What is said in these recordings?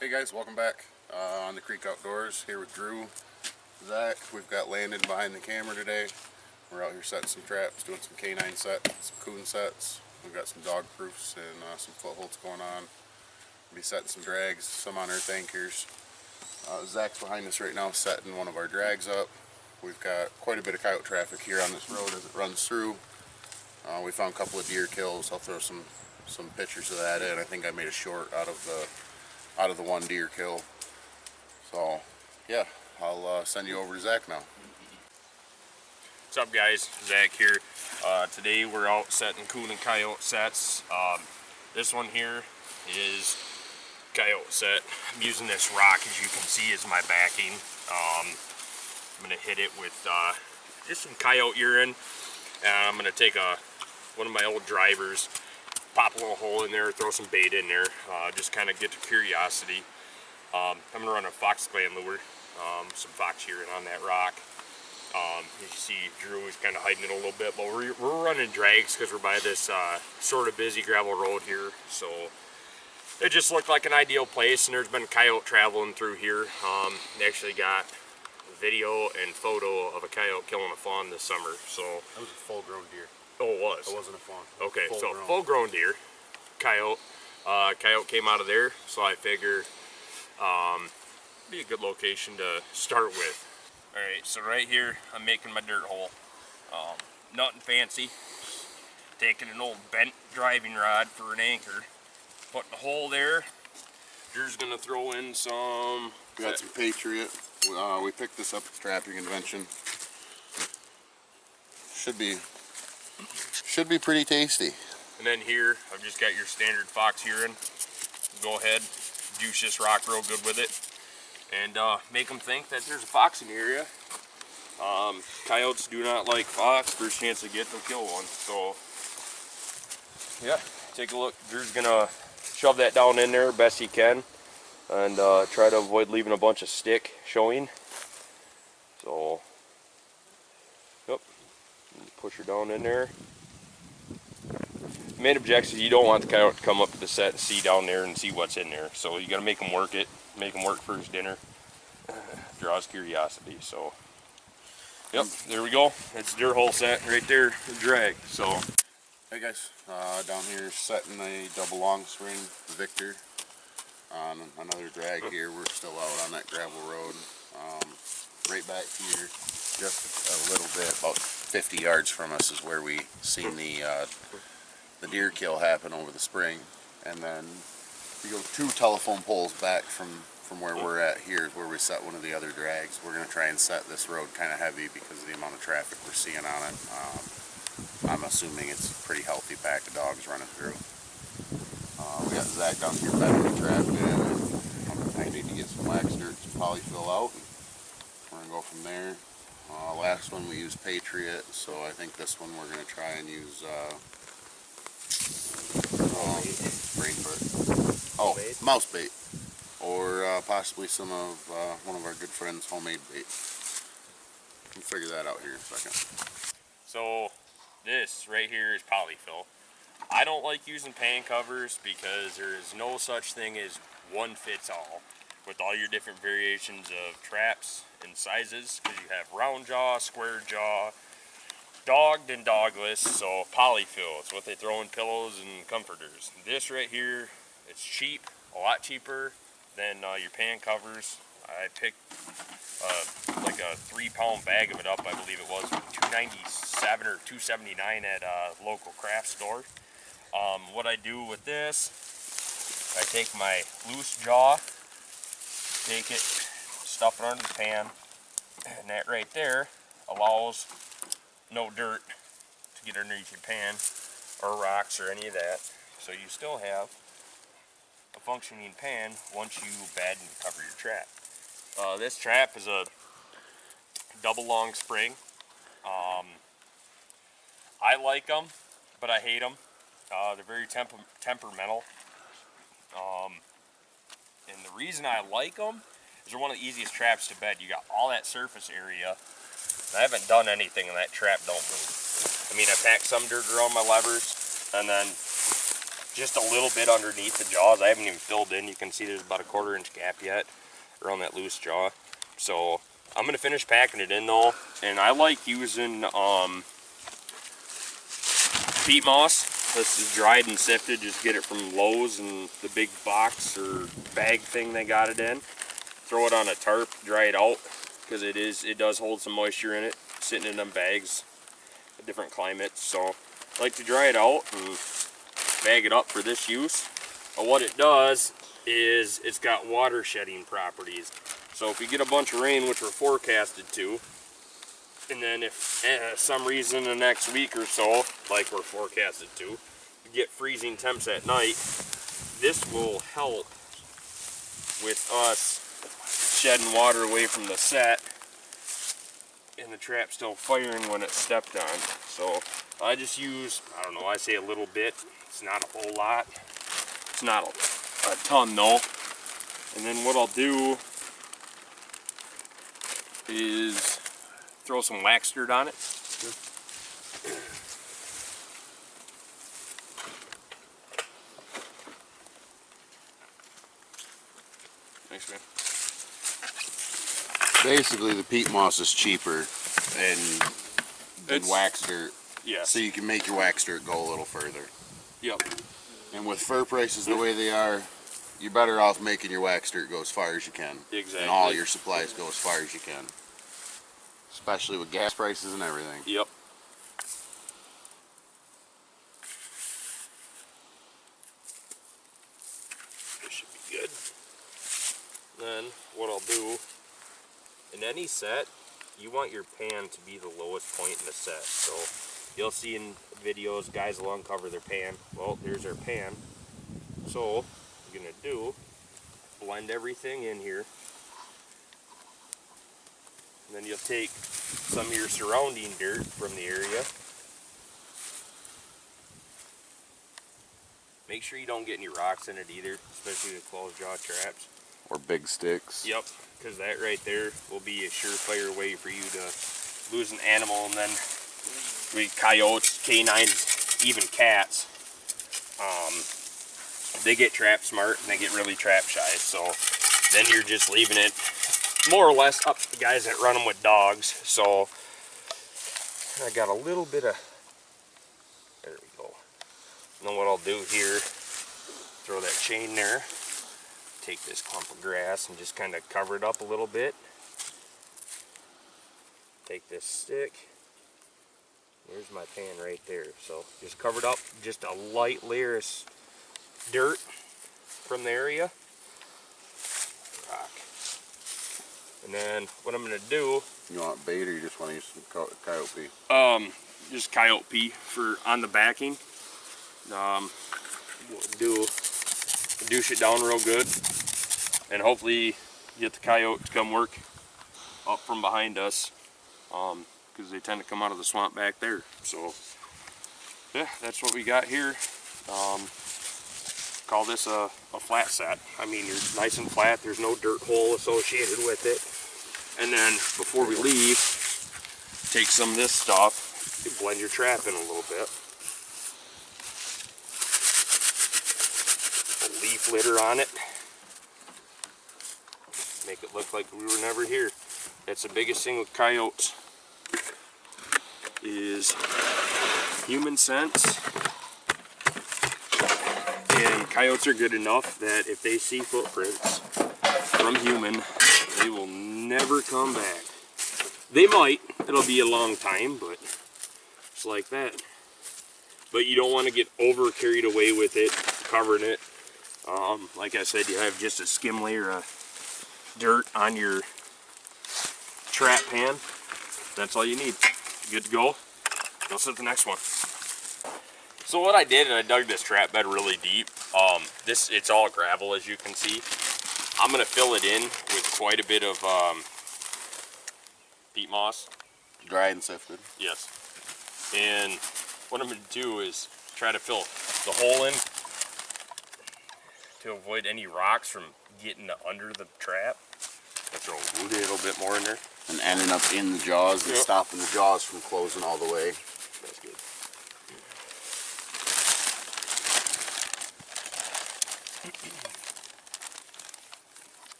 Hey guys, welcome back on the Creek Outdoors, here with Drew, Zach. We've got Landon behind the camera today. We're out here setting some traps, doing some canine sets, some coon sets. We've got some dog proofs and some footholds going on. We'll be setting some drags, some on earth anchors. Zach's behind us right now setting one of our drags up. We've got quite a bit of coyote traffic here on this road as it runs through. We found a couple of deer kills. I'll throw some pictures of that in. I think I made a short out of the one deer kill. So yeah, I'll send you over to Zach now. What's up guys, Zach here. Today we're out setting coon and coyote sets. This one here is coyote set. I'm using this rock, as you can see, as my backing. I'm going to hit it with just some coyote urine, and I'm going to take one of my old drivers, pop a little hole in there, throw some bait in there, just kind of get the curiosity. I'm going to run a fox gland lure, some fox urine on that rock. You see Drew is kind of hiding it a little bit, but we're running drags because we're by this sort of busy gravel road here, so it just looked like an ideal place. And there's been coyote traveling through here. They actually got video and photo of a coyote killing a fawn this summer. So That was a full-grown deer. Oh, it was? It wasn't a fawn. Okay, so full-grown deer, coyote. Coyote came out of there, so I figure be a good location to start with. Alright, so right here I'm making my dirt hole. Nothing fancy. Taking an old bent driving rod for an anchor. Putting a hole there. Drew's gonna throw in some... We got some Patriot. We picked this up at the trapping convention. Should be pretty tasty. And then here I've just got your standard fox urine. Go ahead, juice this rock real good with it, and make them think that there's a fox in the area. Coyotes do not like fox. First chance they get, they'll kill one. So yeah, take a look. Drew's gonna shove that down in there best he can, and try to avoid leaving a bunch of stick showing. So yep, push her down in there. Main objective is you don't want the coyote to come up to the set and see down there and see what's in there. So you got to make them work it, make them work for his dinner. Draws curiosity. So, yep, there we go. It's deer hole set right there, the drag. So, Hey guys, down here setting a double long spring Victor on another drag here. We're still out on that gravel road. Right back here, just a little bit, about 50 yards from us is where we seen the deer kill happen over the spring. And then we go 2 telephone poles back from where we're at here, where we set one of the other drags. We're going to try and set this road kind of heavy because of the amount of traffic we're seeing on it. I'm assuming it's a pretty healthy pack of dogs running through. We got Zach down here bedding the trap in. I need to get some wax dirt, some polyfill out. We're going to go from there. Last one we used Patriot, so I think this one we're going to try and use mouse bait, or possibly some of one of our good friends' homemade bait. We'll figure that out here in a second. so this right here is Polyfill. I don't like using pan covers because there is no such thing as one fits all with all your different variations of traps and sizes, because you have round jaw, square jaw, dogged and dogless. So Polyfill, it's what they throw in pillows and comforters. This right here, it's cheap, a lot cheaper than your pan covers. I picked like a 3-pound bag of it up, I believe it was, $2.97 or $2.79 at a local craft store. What I do with this, I take my loose jaw, take it, stuff it under the pan, and that right there allows no dirt to get underneath your pan or rocks or any of that. So you still have a functioning pan once you bed and cover your trap. This trap is a double long spring. I like them, but I hate them. They're very temperamental. And the reason I like them is they're one of the easiest traps to bed. You got all that surface area. I haven't done anything and that trap don't move. I mean, I packed some dirt around my levers and then just a little bit underneath the jaws. I haven't even filled in. You can see there's about a 1/4 inch gap yet around that loose jaw. So I'm gonna finish packing it in though, and I like using peat moss. This is dried and sifted. Just get it from Lowe's and the big box or bag thing they got it in. Throw it on a tarp, dry it out, because it does hold some moisture in it, sitting in them bags, different climates. So I like to dry it out and bag it up for this use. But what it does is it's got water shedding properties. So if we get a bunch of rain, which we're forecasted to, and then if some reason the next week or so, like we're forecasted to, we get freezing temps at night, this will help with us shedding water away from the set and the trap still firing when it's stepped on. So I just use, I don't know, I say a little bit. It's not a whole lot. It's not a ton though. And then what I'll do is throw some wax dirt on it. Thanks, man. Basically, the peat moss is cheaper than wax dirt. Yeah. So you can make your wax dirt go a little further. Yep. And with fur prices the way they are, you're better off making your wax dirt go as far as you can. Exactly. And all your supplies go as far as you can. Especially with gas prices and everything. Yep. This should be good. Then what I'll do, in any set, you want your pan to be the lowest point in the set. So you'll see in videos, guys will uncover their pan. Well, there's our pan. So what I'm gonna do, blend everything in here. And then you'll take some of your surrounding dirt from the area. Make sure you don't get any rocks in it either, especially the closed jaw traps. Or big sticks. Yep, because that right there will be a surefire way for you to lose an animal. And then we coyotes, canines, even cats, they get trap smart and they get really trap shy. So then you're just leaving it more or less up to the guys that run them with dogs. So I got a little bit of, there we go. And then what I'll do here, throw that chain there, take this clump of grass and just kind of cover it up a little bit. Take this stick, there's my pan right there. So just covered up, just a light layer of dirt from the area. Rock. And then what I'm gonna do, You want bait or you just want to use some coyote pee? just coyote pee for on the backing. What we'll do, douche it down real good, and hopefully get the coyote to come work up from behind us, because they tend to come out of the swamp back there. So yeah, that's what we got here. Call this a flat set. I mean, you're nice and flat. There's no dirt hole associated with it. And then before we leave, take some of this stuff, you blend your trap in a little bit. A leaf litter on it. Make it look like we were never here. That's the biggest thing with coyotes, is human scents. And coyotes are good enough that if they see footprints from human, they will never come back. They might, it'll be a long time, but it's like that. But you don't want to get over carried away with it, covering it. Like I said, you have just a skim layer of dirt on your trap pan. That's all you need. Good to go. Go set the next one. So what I did, and I dug this trap bed really deep. It's all gravel, as you can see. I'm gonna fill it in with quite a bit of peat moss. Dry and sifted. Yes. And what I'm gonna do is try to fill the hole in to avoid any rocks from getting under the trap. I'll throw a little bit more in there. And ending up in the jaws and stopping the jaws from closing all the way. That's good.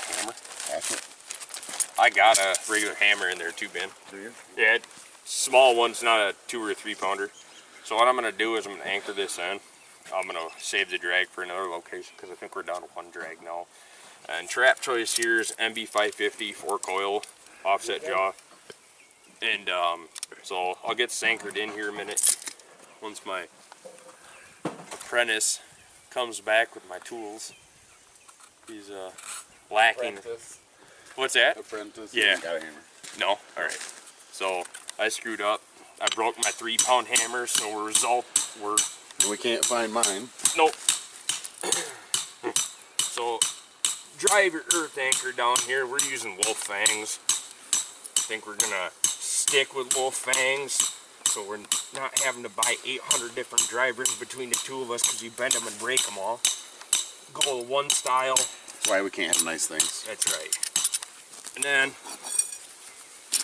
Hammer. Patriot. I got a regular hammer in there too, Ben. Do you? Yeah, small one's not a 2 or 3 pounder. So what I'm gonna do is I'm gonna anchor this in. I'm gonna save the drag for another location because I think we're down to 1 drag now. And trap choice here is MB550 4 coil offset jaw. And so I'll get this anchored in here a minute once my apprentice comes back with my tools. He's lacking. Apprentice. What's that? Apprentice. Yeah. Got a hammer. No? Alright. So I screwed up. I broke my 3-pound hammer, so we're We can't find mine. nope. So drive your earth anchor down here. We're using wolf fangs. I think we're gonna stick with wolf fangs, so we're not having to buy 800 different drivers between the two of us because you bend them and break them all. Go with one style. That's why we can't have nice things. That's right. And then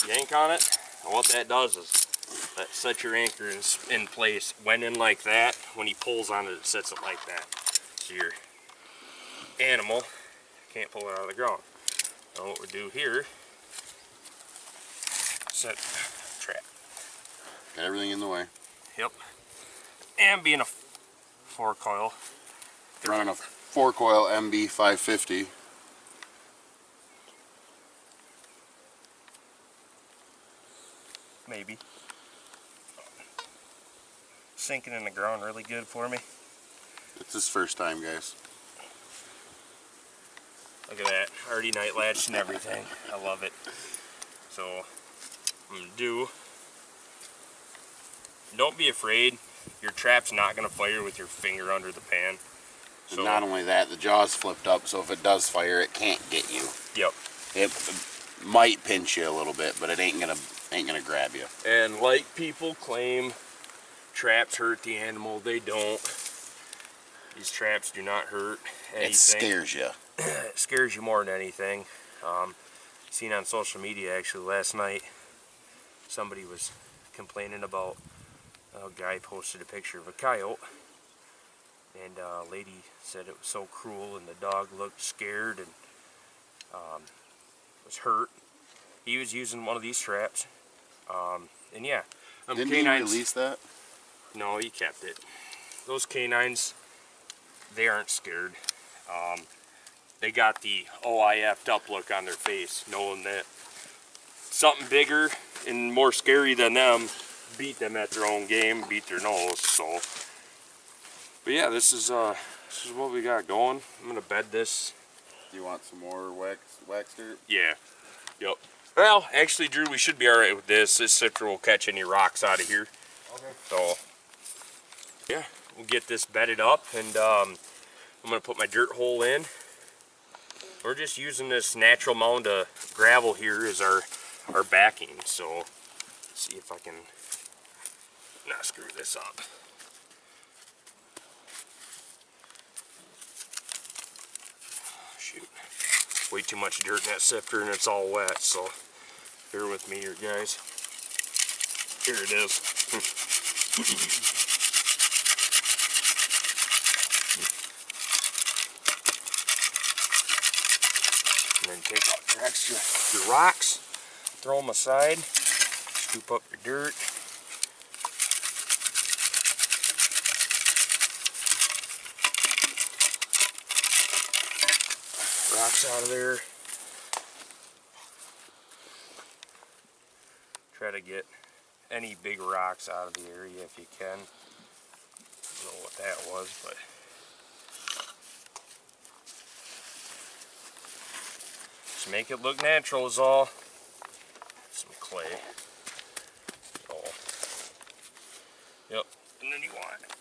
yank on it, and what that does is that sets your anchor in place. Went in like that. When he pulls on it, it sets it like that. So your animal can't pull it out of the ground. Now what we do here, set trap. Got everything in the way. Yep. And being a 4 coil, Running a 4 coil MB550. maybe. Sinking in the ground really good for me. It's his first time, guys. Look at that, already night latched and everything. I love it. So, I'm gonna do. Don't be afraid. Your trap's not gonna fire with your finger under the pan. And not only that, the jaw's flipped up, so if it does fire, it can't get you. Yep. It might pinch you a little bit, but it ain't gonna grab you. And like people claim, traps hurt the animal. They don't. These traps do not hurt anything. It scares you. It scares you more than anything. Seen on social media actually last night, somebody was complaining about a guy posted a picture of a coyote, and a lady said it was so cruel, and the dog looked scared and was hurt. He was using one of these traps, and yeah, Didn't he release that? No, he kept it. Those canines, they aren't scared. They got the OIF'd up look on their face, knowing that something bigger and more scary than them beat them at their own game, beat their nose. So, but yeah, this is what we got going. I'm gonna bed this. You want some more wax dirt? Yeah. Yep. Well, actually, Drew, we should be all right with this. This sifter will catch any rocks out of here. Okay. So, yeah, we'll get this bedded up, and I'm gonna put my dirt hole in. We're just using this natural mound of gravel here as our backing. So, let's see if I can not screw this up. Shoot, way too much dirt in that sifter, and it's all wet. So, bear with me here, guys. Here it is. And then take out your extra rocks, throw them aside, scoop up your dirt. Rocks out of there. Try to get any big rocks out of the area if you can. I don't know what that was, but just make it look natural is all. Some clay. Oh. Yep. And then you want to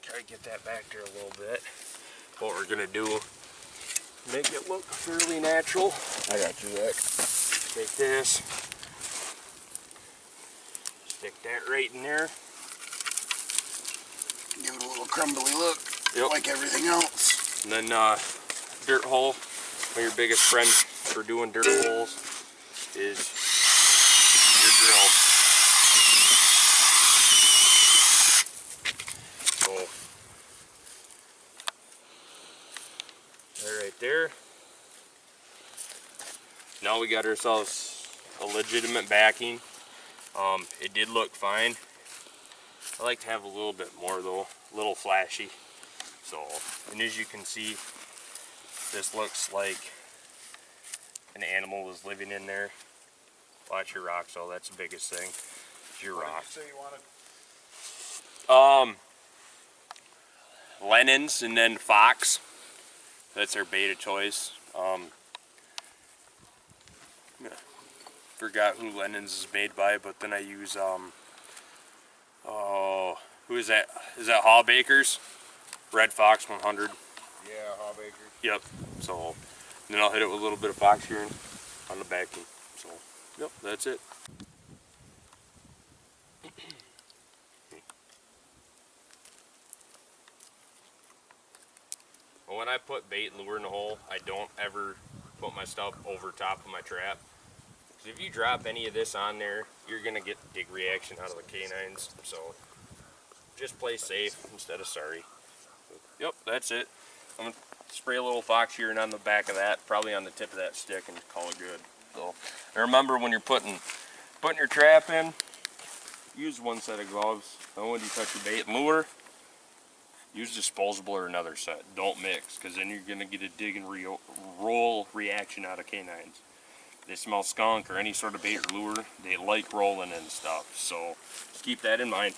try to get that back there a little bit. What we're gonna do, make it look fairly natural. I got you, Zach. Take this, stick that right in there. Give it a little crumbly look, Yep. like everything else. And then dirt hole. One of your biggest friends for doing dirt holes is your drill. So there. Now we got ourselves a legitimate backing. It did look fine. I like to have a little bit more though, a little flashy. So, and as you can see, this looks like an animal was living in there. Watch your rocks, though. That's the biggest thing. It's your rock. What did you say you wanted? Lenon's and then Fox. That's their beta choice. Forgot who Lenon's is made by, but then I use who is that? Is that Hawbaker's? Red Fox 100. Yeah, Hawbaker. Yep. So then I'll hit it with a little bit of box shearing on the backing. So yep, that's it. When I put bait and lure in the hole, I don't ever put my stuff over top of my trap. Because if you drop any of this on there, you're going to get the dig reaction out of the canines. So just play safe instead of sorry. Yep, that's it. I'm going to spray a little fox shearing on the back of that, probably on the tip of that stick, and call it good. So, and remember, when you're putting your trap in, use one set of gloves. Then when you touch your bait and lure, use disposable or another set. Don't mix, because then you're going to get a dig and roll reaction out of canines. They smell skunk or any sort of bait or lure, they like rolling and stuff. So just keep that in mind.